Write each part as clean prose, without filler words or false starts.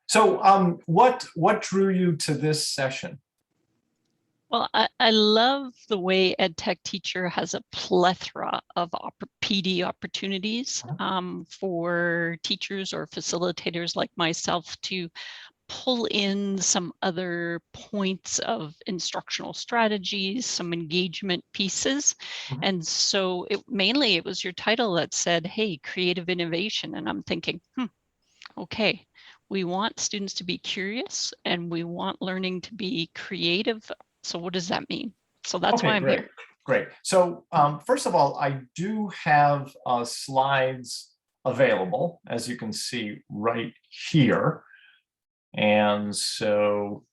So what drew you to this session? Well, I love the way EdTechTeacher has a plethora of PD opportunities for teachers or facilitators like myself to pull in some other points of instructional strategies, some engagement pieces. And so mainly it was your title that said, hey, creative innovation. And I'm thinking, okay, we want students to be curious and we want learning to be creative. So what does that mean? So that's why I'm here. Great. So first of all, I do have slides available, as you can see right here. And so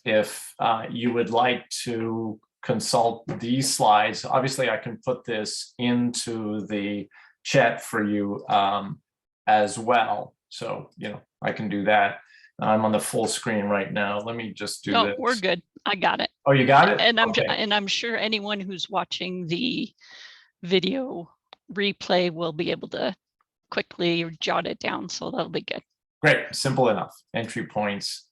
if you would like to consult these slides, obviously I can put this into the chat for you as well. So, I can do that. I'm on the full screen right now. Let me just do this. We're good. I got it. Oh, you got it? And I'm sure anyone who's watching the video replay will be able to quickly jot it down. So that'll be good. Great. Simple enough. Entry points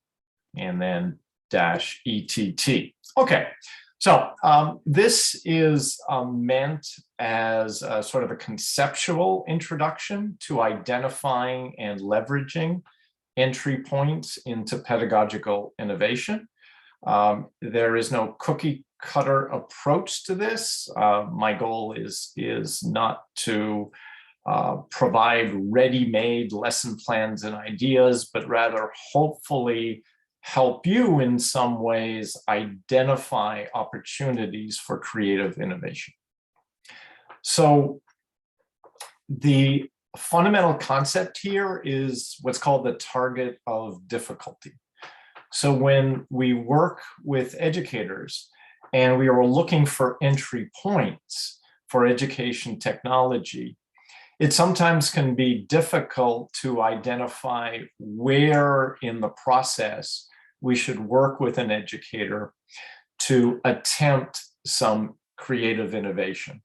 and then -ETT. Okay. So this is meant as a sort of a conceptual introduction to identifying and leveraging entry points into pedagogical innovation. There is no cookie cutter approach to this. My goal is not to provide ready-made lesson plans and ideas, but rather hopefully help you in some ways identify opportunities for creative innovation. So the fundamental concept here is what's called the target of difficulty. So when we work with educators and we are looking for entry points for education technology, it sometimes can be difficult to identify where in the process we should work with an educator to attempt some creative innovation.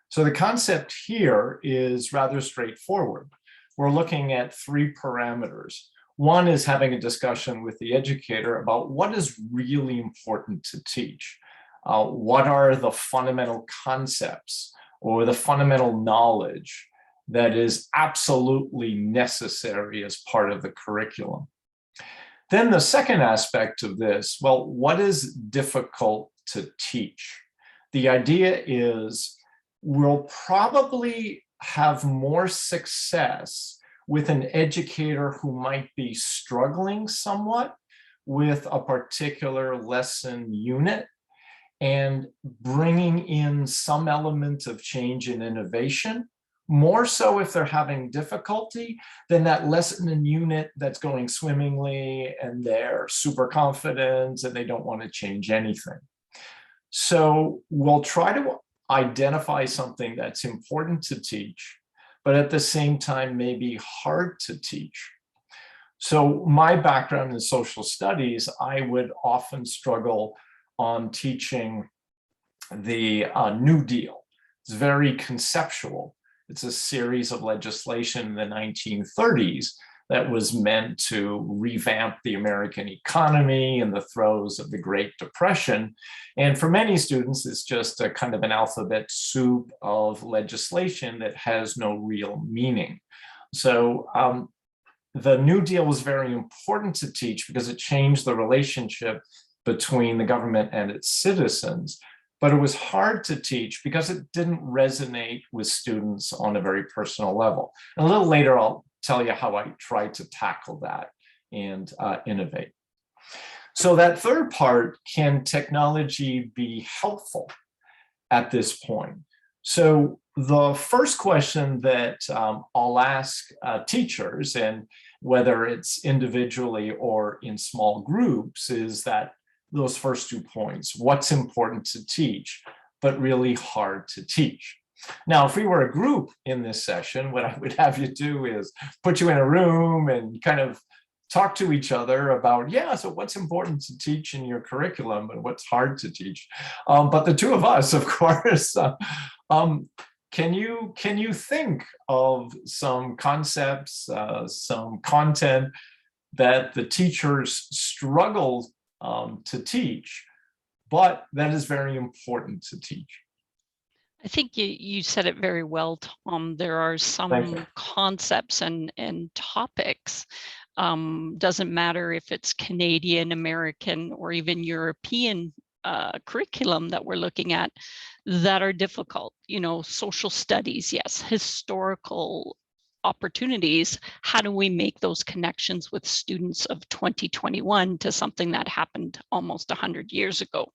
So the concept here is rather straightforward. We're looking at 3 parameters. One is having a discussion with the educator about what is really important to teach. What are the fundamental concepts or the fundamental knowledge that is absolutely necessary as part of the curriculum? Then the second aspect of this, well, what is difficult to teach? The idea is we'll probably have more success with an educator who might be struggling somewhat with a particular lesson unit and bringing in some element of change and innovation, more so if they're having difficulty than that lesson and unit that's going swimmingly and they're super confident and they don't want to change anything. So we'll try to identify something that's important to teach, but at the same time may be hard to teach. So my background in social studies, I would often struggle on teaching the New Deal. It's very conceptual. It's a series of legislation in the 1930s that was meant to revamp the American economy in the throes of the Great Depression. And for many students, it's just a kind of an alphabet soup of legislation that has no real meaning. So the New Deal was very important to teach because it changed the relationship between the government and its citizens. But it was hard to teach because it didn't resonate with students on a very personal level. And a little later, I'll tell you how I tried to tackle that and innovate. So that third part, can technology be helpful at this point? So the first question that I'll ask teachers, and whether it's individually or in small groups, is that those first 2 points, what's important to teach, but really hard to teach. Now, if we were a group in this session, what I would have you do is put you in a room and kind of talk to each other about, yeah, so what's important to teach in your curriculum and what's hard to teach. But the two of us, of course, can you think of some concepts, some content that the teachers struggle to teach, but that is very important to teach. I think you said it very well, Tom. There are some concepts and topics, doesn't matter if it's Canadian, American, or even European curriculum that we're looking at, that are difficult. You know, social studies, yes, historical opportunities. How do we make those connections with students of 2021 to something that happened almost 100 years ago?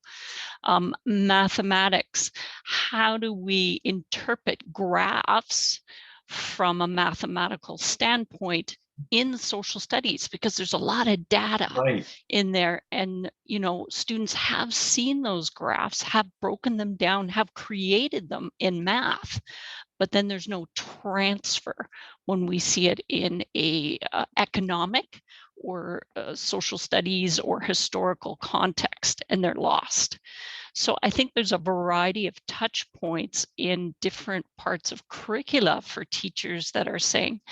Mathematics, how do we interpret graphs from a mathematical standpoint in social studies, because there's a lot of data in there, and you know, students have seen those graphs, have broken them down, have created them in math, but then there's no transfer when we see it in a economic or social studies or historical context, and they're lost. So I think there's a variety of touch points in different parts of curricula for teachers that are saying,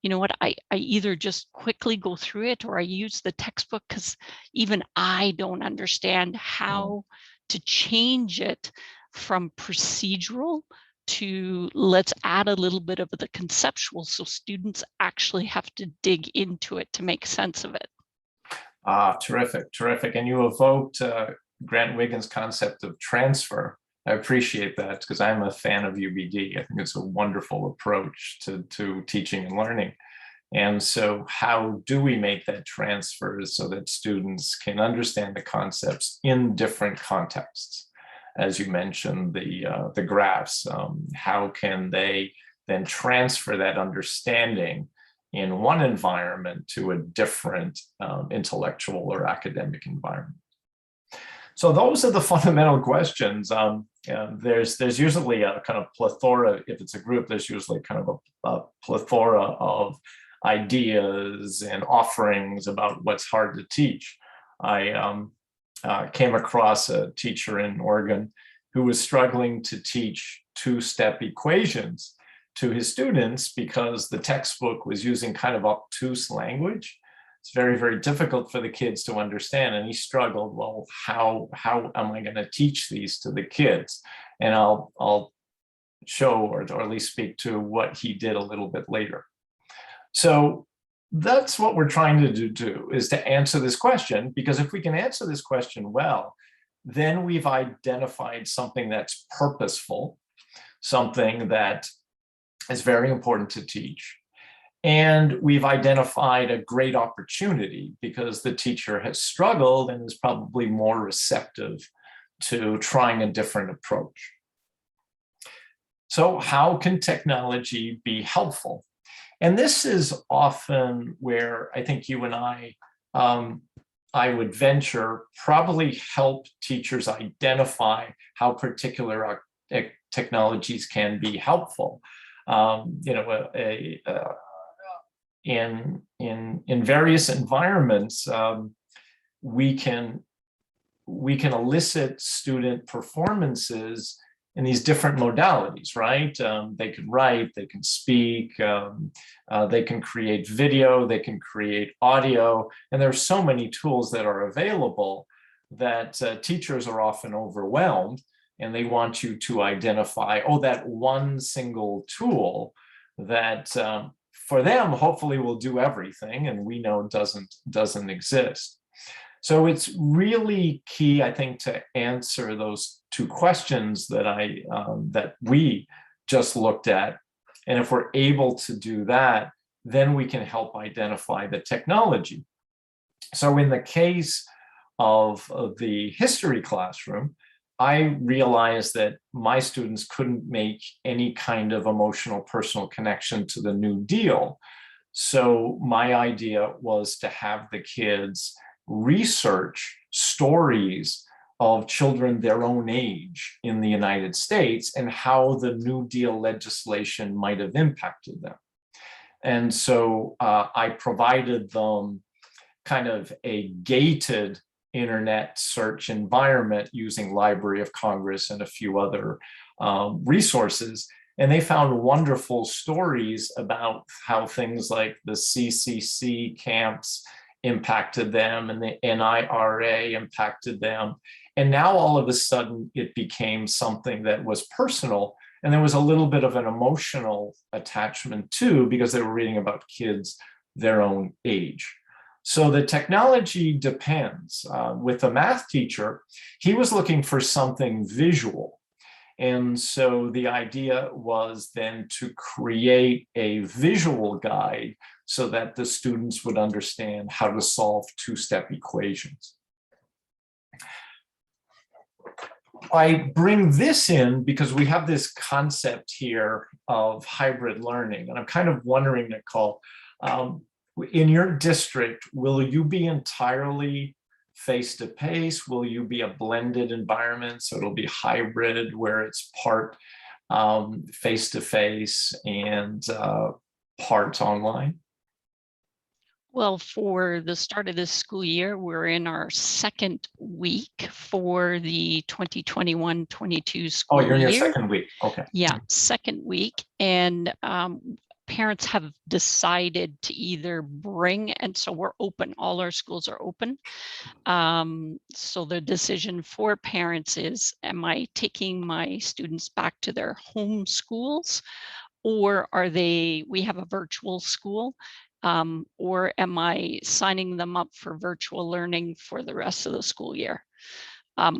you know what, I either just quickly go through it, or I use the textbook because even I don't understand how to change it from procedural to let's add a little bit of the conceptual, so students actually have to dig into it to make sense of it. Terrific, terrific. And you evoked Grant Wiggins' concept of transfer. I appreciate that because I'm a fan of UBD. I think it's a wonderful approach to teaching and learning. And so how do we make that transfer so that students can understand the concepts in different contexts? As you mentioned, the graphs, how can they then transfer that understanding in one environment to a different intellectual or academic environment? So those are the fundamental questions. There's usually a kind of plethora. If it's a group, there's usually kind of a plethora of ideas and offerings about what's hard to teach. I came across a teacher in Oregon who was struggling to teach two-step equations to his students because the textbook was using kind of obtuse language. It's very, very difficult for the kids to understand. And he struggled, well, how am I going to teach these to the kids? And I'll show or at least speak to what he did a little bit later. So that's what we're trying to do is to answer this question, because if we can answer this question well, then we've identified something that's purposeful, something that is very important to teach. And we've identified a great opportunity because the teacher has struggled and is probably more receptive to trying a different approach. So how can technology be helpful? And this is often where I think you and I would venture, probably help teachers identify how particular technologies can be helpful. In various environments, we can elicit student performances in these different modalities, right? They can write, they can speak, they can create video, they can create audio, and there's so many tools that are available that teachers are often overwhelmed, and they want you to identify, oh, that one single tool that for them hopefully will do everything, and we know doesn't exist. So it's really key, I think, to answer those two questions that we just looked at. And if we're able to do that, then we can help identify the technology. So in the case of the history classroom, I realized that my students couldn't make any kind of emotional personal connection to the New Deal. So my idea was to have the kids research stories of children their own age in the United States and how the New Deal legislation might have impacted them. And so I provided them kind of a gated internet search environment using Library of Congress and a few other resources. And they found wonderful stories about how things like the CCC camps impacted them, and the NIRA impacted them. And now all of a sudden it became something that was personal, and there was a little bit of an emotional attachment too, because they were reading about kids their own age. So the technology depends. With a math teacher, he was looking for something visual. And so the idea was then to create a visual guide so that the students would understand how to solve two-step equations. I bring this in because we have this concept here of hybrid learning. And I'm kind of wondering, Nicole, in your district, will you be entirely face-to-face? Will you be a blended environment? So it'll be hybrid where it's part face-to-face and part online? Well, for the start of this school year, we're in our second week for the 2021-22 school year. Oh, you're in your second week. Okay. Yeah, second week. And parents have decided to either bring, and so we're open, all our schools are open. So the decision for parents is, am I taking my students back to their home schools, or are we have a virtual school, or am I signing them up for virtual learning for the rest of the school year?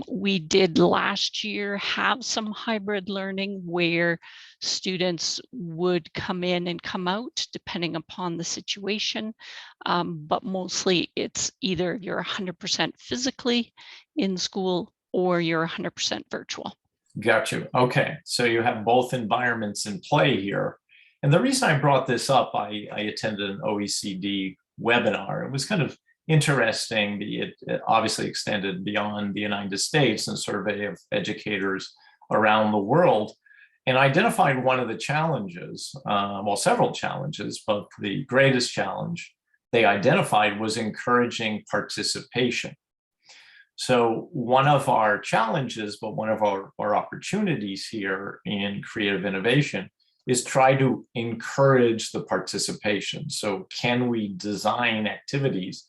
We did last year have some hybrid learning where students would come in and come out depending upon the situation, but mostly it's either you're 100% physically in school or you're 100% virtual. Got you. Okay, so you have both environments in play here. And the reason I brought this up, I attended an OECD webinar. It was kind of interesting. It obviously extended beyond the United States and survey of educators around the world, and identified one of the challenges, well, several challenges, but the greatest challenge they identified was encouraging participation. So one of our challenges, but one of our opportunities here in creative innovation is try to encourage the participation. So can we design activities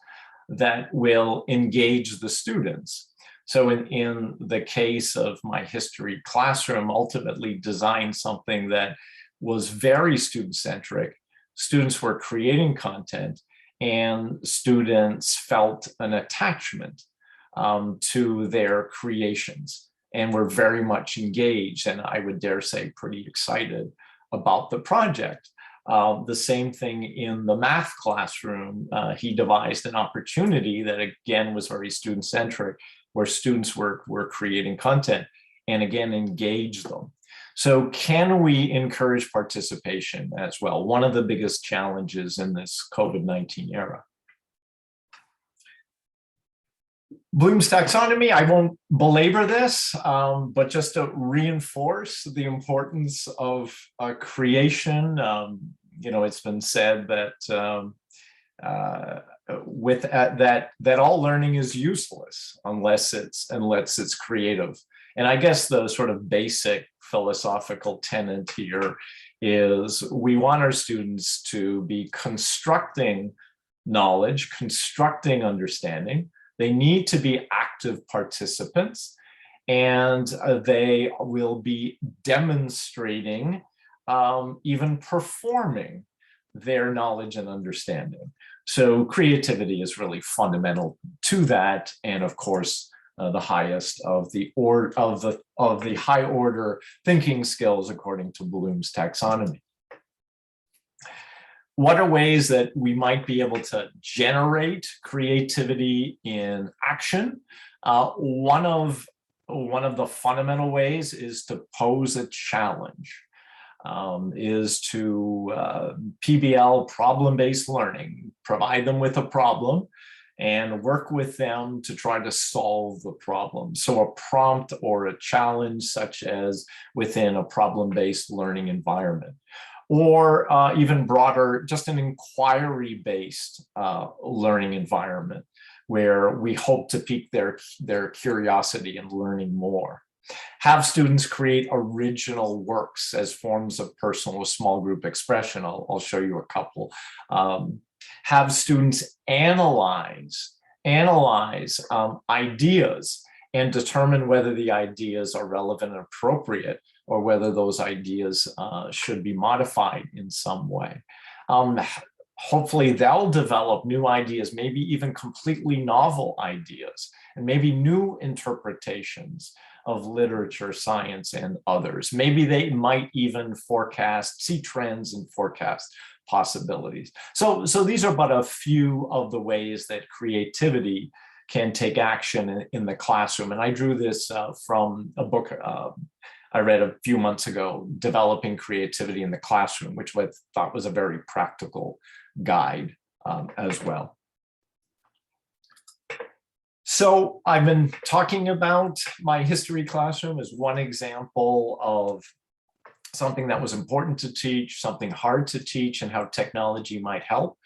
that will engage the students? So in the case of my history classroom, ultimately designed something that was very student-centric. Students were creating content and students felt an attachment to their creations and were very much engaged, and I would dare say pretty excited about the project. The same thing in the math classroom. He devised an opportunity that again was very student-centric, where students were creating content and again engage them. So can we encourage participation as well? One of the biggest challenges in this COVID-19 era. Bloom's taxonomy, I won't belabor this, but just to reinforce the importance of creation. It's been said that that all learning is useless unless it's creative. And I guess the sort of basic philosophical tenet here is we want our students to be constructing knowledge, constructing understanding. They need to be active participants, and they will be demonstrating, even performing their knowledge and understanding. So creativity is really fundamental to that, and of course, the highest of the high order thinking skills according to Bloom's taxonomy. What are ways that we might be able to generate creativity in action? One of the fundamental ways is to pose a challenge, is to PBL, problem-based learning, provide them with a problem and work with them to try to solve the problem. So a prompt or a challenge, such as within a problem-based learning environment. Or even broader, just an inquiry-based learning environment where we hope to pique their curiosity and learning more. Have students create original works as forms of personal or small group expression. I'll show you a couple. have students analyze ideas and determine whether the ideas are relevant and appropriate, or whether those ideas should be modified in some way. Hopefully they'll develop new ideas, maybe even completely novel ideas, and maybe new interpretations of literature, science, and others. Maybe they might even see trends and forecast possibilities. So these are but a few of the ways that creativity can take action in the classroom. And I drew this from a book I read a few months ago, Developing Creativity in the Classroom, which I thought was a very practical guide as well. So I've been talking about my history classroom as one example of something that was important to teach, something hard to teach, and how technology might help.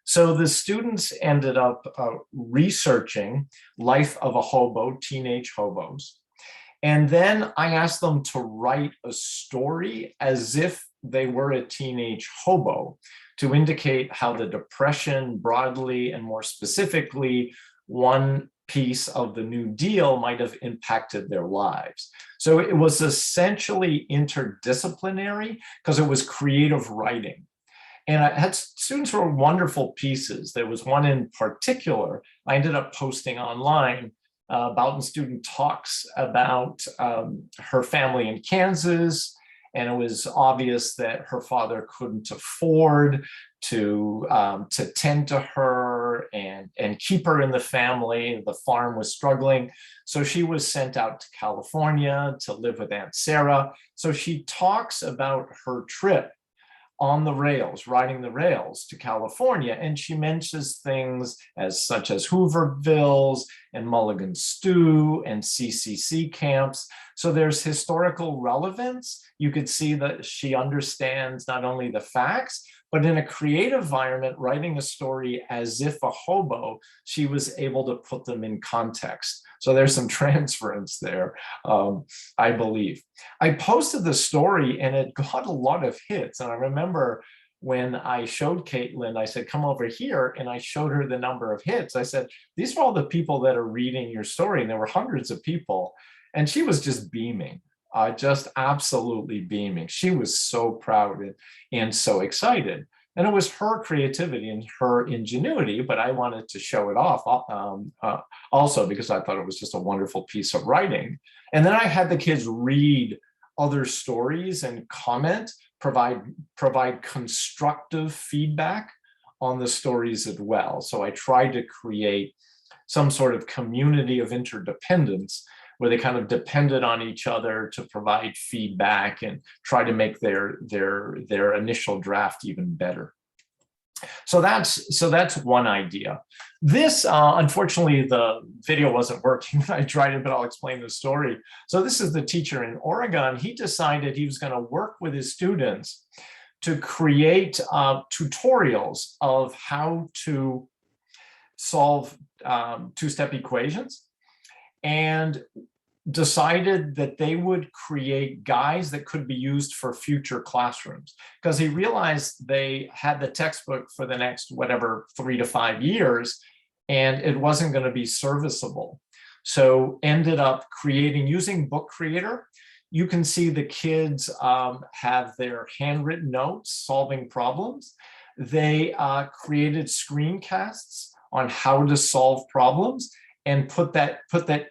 So the students ended up researching Life of a Hobo, Teenage Hobos. And then I asked them to write a story as if they were a teenage hobo, to indicate how the Depression broadly and more specifically one piece of the New Deal might have impacted their lives. So it was essentially interdisciplinary because it was creative writing. And I had students who were wonderful pieces. There was one in particular I ended up posting online. Bowden student talks about her family in Kansas, and it was obvious that her father couldn't afford to tend to her and keep her in the family. The farm was struggling, so she was sent out to California to live with Aunt Sarah. So she talks about her trip on the rails, riding the rails to California. And she mentions things such as Hoovervilles and Mulligan Stew and CCC camps. So there's historical relevance. You could see that she understands not only the facts, but in a creative environment, writing a story as if a hobo, she was able to put them in context. So there's some transference there, I believe. I posted the story and it got a lot of hits. And I remember when I showed Caitlin, I said, come over here. And I showed her the number of hits. I said, these are all the people that are reading your story. And there were hundreds of people. And she was just beaming, just absolutely beaming. She was so proud and so excited. And it was her creativity and her ingenuity, but I wanted to show it off also because I thought it was just a wonderful piece of writing. And then I had the kids read other stories and comment, provide constructive feedback on the stories as well. So I tried to create some sort of community of interdependence where they kind of depended on each other to provide feedback and try to make their initial draft even better. So that's one idea. This, unfortunately, the video wasn't working. I tried it, but I'll explain the story. So this is the teacher in Oregon. He decided he was going to work with his students to create tutorials of how to solve two-step equations, and decided that they would create guides that could be used for future classrooms, because he realized they had the textbook for the next, whatever, 3 to 5 years, and it wasn't going to be serviceable. So ended up creating, using Book Creator. You can see the kids have their handwritten notes solving problems. They created screencasts on how to solve problems and put that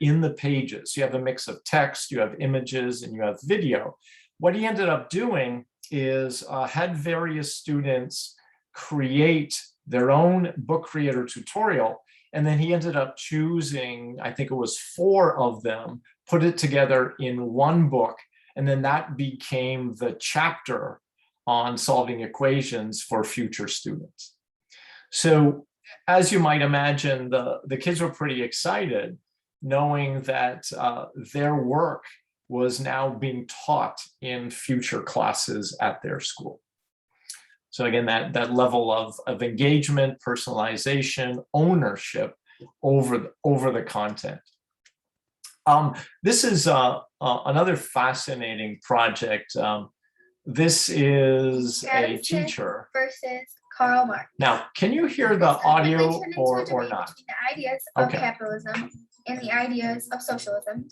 in the pages. You have a mix of text, you have images, and you have video. What he ended up doing is had various students create their own Book Creator tutorial, and then he ended up choosing, I think it was 4 of them, put it together in one book, and then that became the chapter on solving equations for future students. So as you might imagine, the kids were pretty excited knowing that their work was now being taught in future classes at their school. So again, that level of engagement, personalization, ownership over the content. This is another fascinating project. This is a teacher. Versus Karl Marx. Now, can you hear the audio or not? Between the ideas of Okay. capitalism and the ideas of socialism,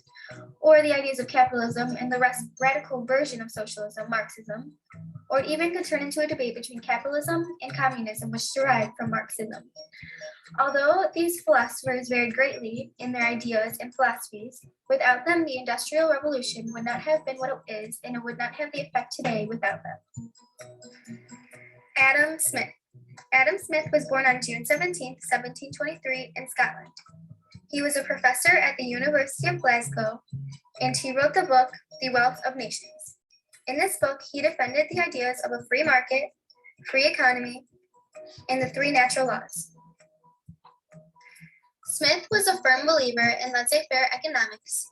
or the ideas of capitalism and the radical version of socialism, Marxism, or it even could turn into a debate between capitalism and communism, which derived from Marxism. Although these philosophers varied greatly in their ideas and philosophies, without them the Industrial Revolution would not have been what it is, and it would not have the effect today without them. Adam Smith. Adam Smith was born on June 17, 1723 in Scotland. He was a professor at the University of Glasgow, and he wrote the book, The Wealth of Nations. In this book, he defended the ideas of a free market, free economy, and the three natural laws. Smith was a firm believer in laissez-faire economics,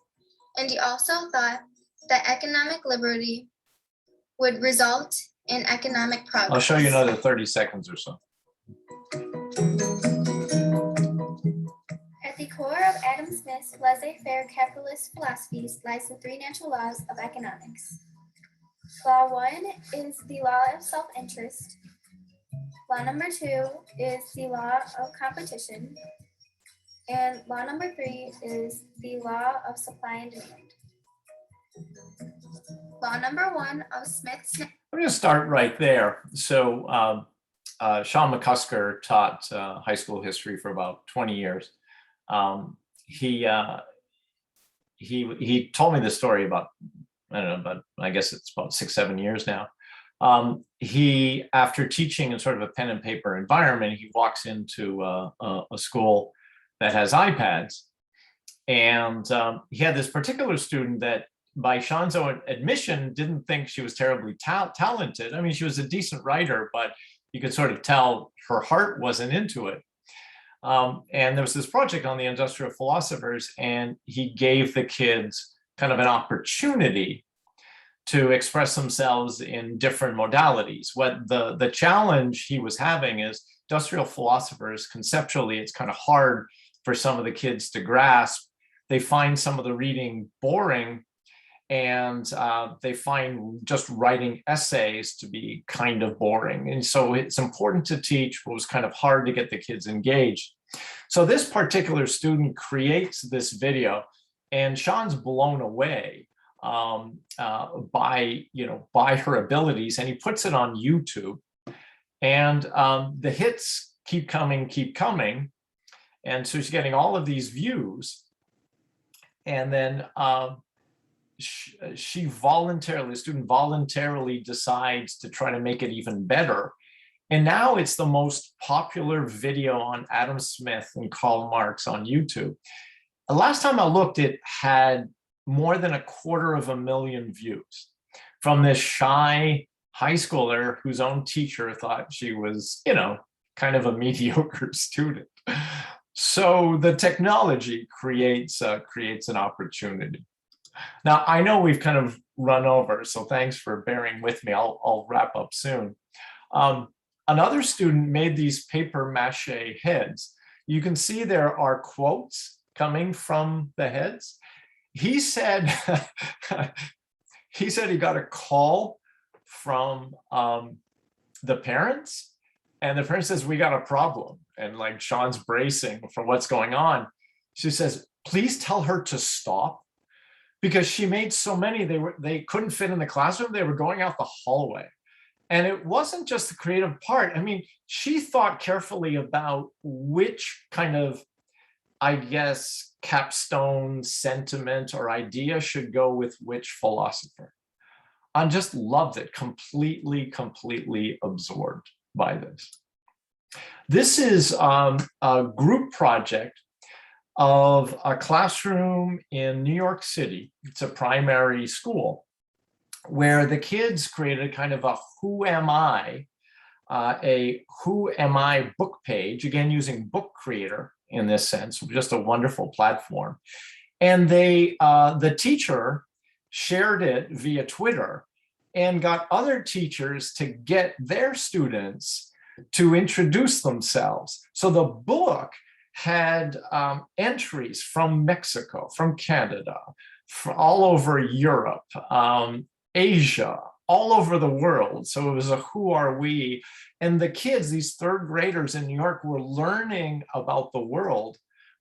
and he also thought that economic liberty would result in economic progress. I'll show you another 30 seconds or so. At the core of Adam Smith's laissez-faire capitalist philosophies lies the three natural laws of economics. Law 1 is the law of self-interest. Law number 2 is the law of competition. And law number 3 is the law of supply and demand. Law number 1 of Smith's. I'm going to start right there. So Sean McCusker taught high school history for about 20 years. He told me this story about, I don't know, but I guess it's about 6-7 years now. He, after teaching in sort of a pen and paper environment, he walks into a school that has iPads. And he had this particular student that, by Sean's own admission, didn't think she was terribly talented. I mean, she was a decent writer, but you could sort of tell her heart wasn't into it. And there was this project on the industrial philosophers, and he gave the kids kind of an opportunity to express themselves in different modalities. What the challenge he was having is industrial philosophers, conceptually, it's kind of hard for some of the kids to grasp. They find some of the reading boring, and they find just writing essays to be kind of boring. And so it's important to teach what was kind of hard to get the kids engaged. So this particular student creates this video, and Sean's blown away by her abilities, and he puts it on YouTube. And the hits keep coming. And so she's getting all of these views. And then the student voluntarily decides to try to make it even better. And now it's the most popular video on Adam Smith and Karl Marx on YouTube. The last time I looked, it had more than 250,000 views from this shy high schooler whose own teacher thought she was, kind of a mediocre student. So the technology creates an opportunity. Now, I know we've kind of run over, so thanks for bearing with me. I'll wrap up soon. Another student made these paper mache heads. You can see there are quotes coming from the heads. He said he got a call from the parents, and the parent says, "We got a problem." And like Sean's bracing for what's going on. She says, "Please tell her to stop," because she made so many, they couldn't fit in the classroom. They were going out the hallway. And it wasn't just the creative part. I mean, she thought carefully about which kind of, I guess, capstone sentiment or idea should go with which philosopher. I just loved it, completely absorbed by this. This is a group project of a classroom in New York City. It's a primary school where the kids created kind of a who am I book page, again, using Book Creator in this sense, just a wonderful platform. And the teacher shared it via Twitter and got other teachers to get their students to introduce themselves. So the book had entries from Mexico, from Canada, from all over Europe, Asia, all over the world. So it was a who are we? And the kids, these third graders in New York, were learning about the world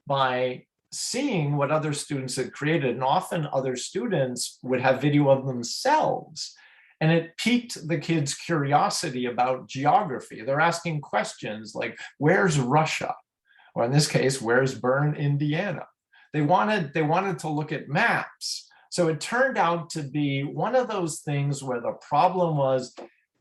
by seeing what other students had created. And often other students would have video of themselves. And it piqued the kids' curiosity about geography. They're asking questions like, where's Russia? Or in this case, where's Bern, Indiana? They wanted to look at maps. So it turned out to be one of those things where the problem was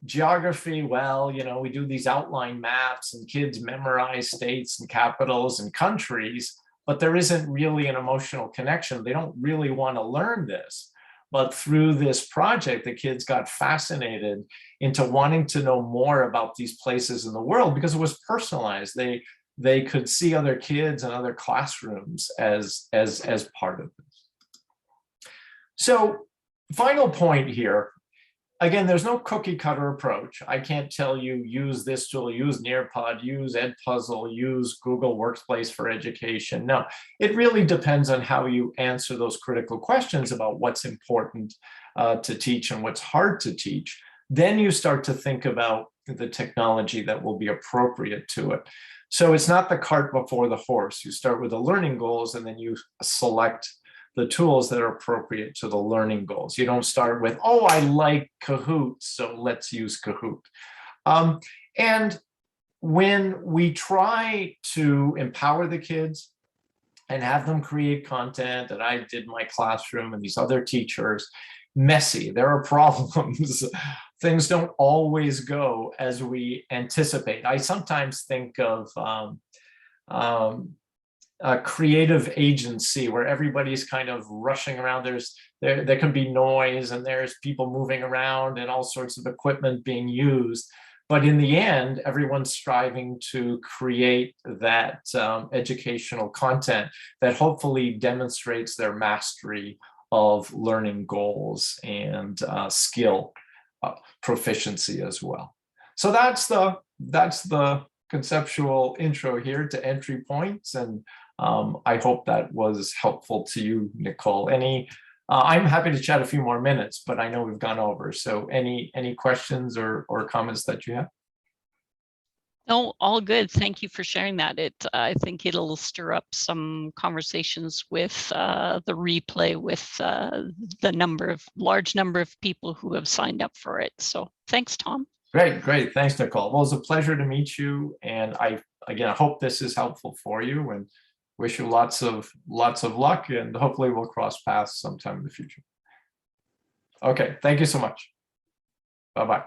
geography. Well, you know, we do these outline maps and kids memorize states and capitals and countries, but there isn't really an emotional connection. They don't really want to learn this. But through this project, the kids got fascinated into wanting to know more about these places in the world because it was personalized. They could see other kids and other classrooms as part of this. So final point here, again, there's no cookie cutter approach. I can't tell you use this tool, use Nearpod, use Edpuzzle, use Google Workspace for education. No, it really depends on how you answer those critical questions about what's important to teach and what's hard to teach. Then you start to think about the technology that will be appropriate to it. So it's not the cart before the horse. You start with the learning goals and then you select the tools that are appropriate to the learning goals. You don't start with, oh, I like Kahoot, so let's use Kahoot. And when we try to empower the kids and have them create content, and I did my classroom and these other teachers, messy, there are problems. Things don't always go as we anticipate. I sometimes think of a creative agency where everybody's kind of rushing around. There can be noise and there's people moving around and all sorts of equipment being used. But in the end, everyone's striving to create that educational content that hopefully demonstrates their mastery of learning goals and skill proficiency as well. So that's the conceptual intro here to entry points, and I hope that was helpful to you, Nicole. I'm happy to chat a few more minutes, but I know we've gone over. So any questions or comments that you have? No, all good. Thank you for sharing that. I think it'll stir up some conversations with the replay with the large number of people who have signed up for it. So thanks, Tom. Great. Thanks, Nicole. Well, it was a pleasure to meet you. And I hope this is helpful for you and wish you lots of luck, and hopefully we'll cross paths sometime in the future. Okay, thank you so much. Bye-bye.